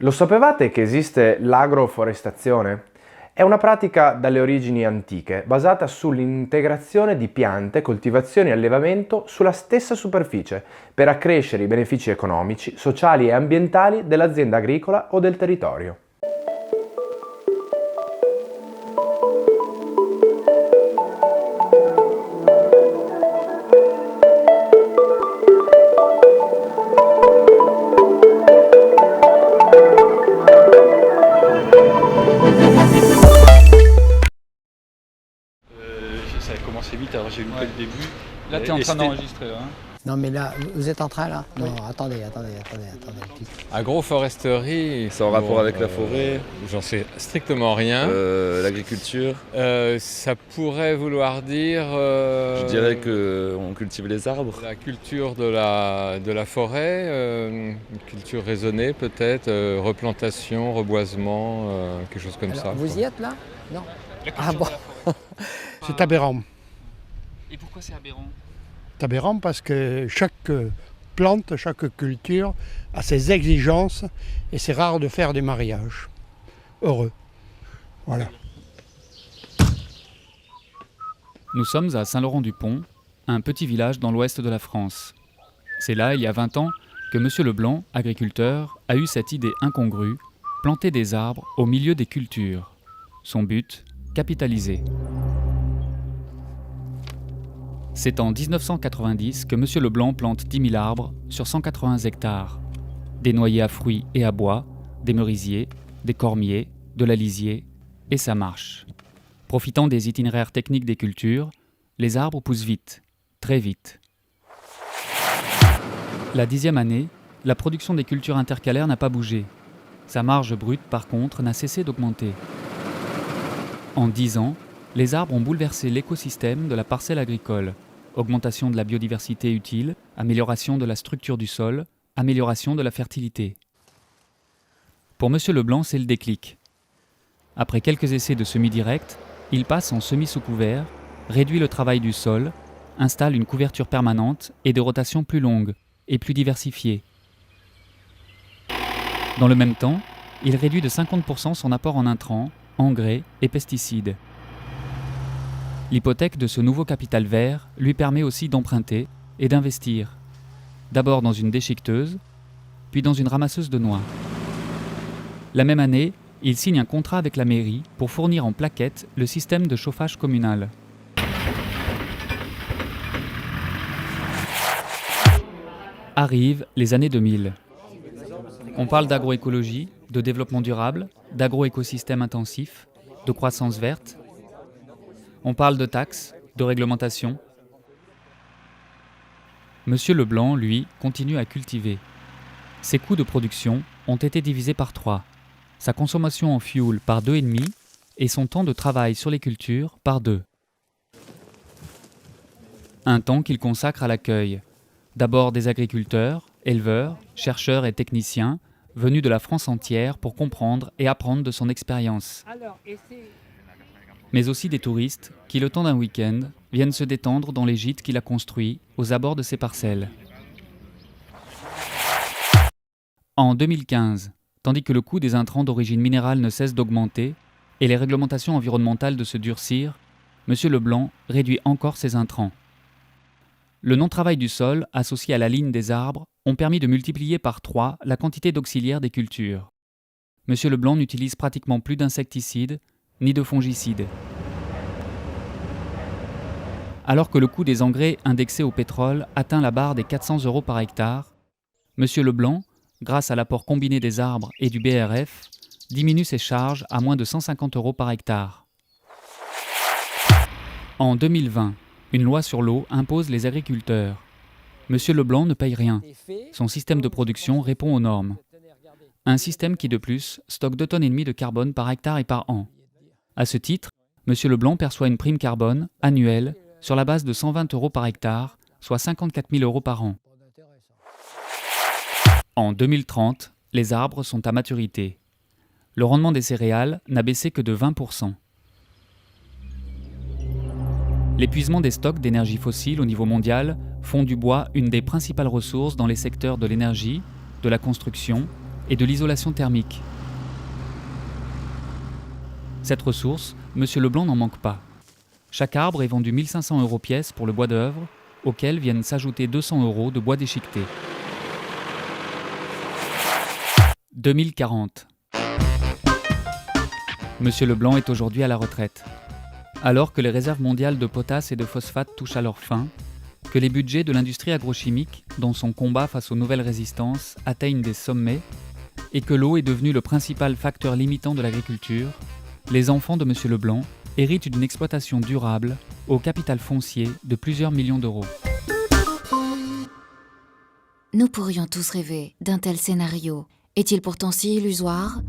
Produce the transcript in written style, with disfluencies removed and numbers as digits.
Lo sapevate che esiste l'agroforestazione? È una pratica dalle origini antiche, basata sull'integrazione di piante, coltivazioni e allevamento sulla stessa superficie, per accrescere i benefici economici, sociali e ambientali dell'azienda agricola o del territorio. Ça a commencé vite, alors j'ai loupé le début. Là, tu es en train d'enregistrer, là. Non mais là, vous êtes en train là? Non, attendez. Agroforesterie, C'est en rapport avec la forêt, j'en sais strictement rien. l'agriculture. Ça pourrait vouloir dire Je dirais qu'on cultive les arbres. la culture de la forêt, une culture raisonnée peut-être, replantation, reboisement, quelque chose comme Alors, ça. vous quoi. y êtes là? Non. La culture Ah bon. de la forêt. C'est aberrant. Et pourquoi c'est aberrant? C'est aberrant parce que chaque plante, chaque culture a ses exigences et c'est rare de faire des mariages heureux. Voilà. Nous sommes à Saint-Laurent-du-Pont, un petit village dans l'ouest de la France. C'est là, il y a 20 ans, que M. Leblanc, agriculteur, a eu cette idée incongrue, planter des arbres au milieu des cultures. Son but, capitaliser. C'est en 1990 que M. Leblanc plante 10 000 arbres sur 180 hectares. Des noyers à fruits et à bois, des merisiers, des cormiers, de la lisier, et ça marche. Profitant des itinéraires techniques des cultures, les arbres poussent vite, très vite. La 10e année, la production des cultures intercalaires n'a pas bougé. Sa marge brute, par contre, n'a cessé d'augmenter. En 10 ans, les arbres ont bouleversé l'écosystème de la parcelle agricole. Augmentation de la biodiversité utile, amélioration de la structure du sol, amélioration de la fertilité. Pour M. Leblanc, c'est le déclic. Après quelques essais de semis direct, il passe en semis sous couvert, réduit le travail du sol, installe une couverture permanente et des rotations plus longues et plus diversifiées. Dans le même temps, il réduit de 50% son apport en intrants, engrais et pesticides. L'hypothèque de ce nouveau capital vert lui permet aussi d'emprunter et d'investir. D'abord dans une déchiqueteuse, puis dans une ramasseuse de noix. La même année, il signe un contrat avec la mairie pour fournir en plaquettes le système de chauffage communal. Arrivent les années 2000. On parle d'agroécologie, de développement durable, d'agroécosystème intensif, de croissance verte. On parle de taxes, de réglementation. Monsieur Leblanc, lui, continue à cultiver. Ses coûts de production ont été divisés par 3, sa consommation en fuel par 2,5 et son temps de travail sur les cultures par 2. Un temps qu'il consacre à l'accueil, d'abord des agriculteurs, éleveurs, chercheurs et techniciens venus de la France entière pour comprendre et apprendre de son expérience. Mais aussi des touristes qui, le temps d'un week-end, viennent se détendre dans les gîtes qu'il a construits aux abords de ses parcelles. En 2015, tandis que le coût des intrants d'origine minérale ne cesse d'augmenter et les réglementations environnementales de se durcir, M. Leblanc réduit encore ses intrants. Le non-travail du sol, associé à la ligne des arbres, ont permis de multiplier par 3 la quantité d'auxiliaires des cultures. M. Leblanc n'utilise pratiquement plus d'insecticides ni de fongicides. Alors que le coût des engrais indexés au pétrole atteint la barre des 400 € par hectare, M. Leblanc, grâce à l'apport combiné des arbres et du BRF, diminue ses charges à moins de 150 € par hectare. En 2020, une loi sur l'eau impose les agriculteurs. M. Leblanc ne paye rien. Son système de production répond aux normes. Un système qui, de plus, stocke 2,5 tonnes de carbone par hectare et par an. À ce titre, M. Leblanc perçoit une prime carbone annuelle sur la base de 120 € par hectare, soit 54 000 € par an. En 2030, les arbres sont à maturité. Le rendement des céréales n'a baissé que de 20%. L'épuisement des stocks d'énergie fossile au niveau mondial font du bois une des principales ressources dans les secteurs de l'énergie, de la construction, et de l'isolation thermique. Cette ressource, M. Leblanc n'en manque pas. Chaque arbre est vendu 1 500 € pièce pour le bois d'œuvre, auquel viennent s'ajouter 200 € de bois déchiqueté. 2040. M. Leblanc est aujourd'hui à la retraite. Alors que les réserves mondiales de potasse et de phosphate touchent à leur fin, que les budgets de l'industrie agrochimique, dans son combat face aux nouvelles résistances, atteignent des sommets, et que l'eau est devenue le principal facteur limitant de l'agriculture, les enfants de M. Leblanc héritent d'une exploitation durable au capital foncier de plusieurs millions d'euros. Nous pourrions tous rêver d'un tel scénario. Est-il pourtant si illusoire ?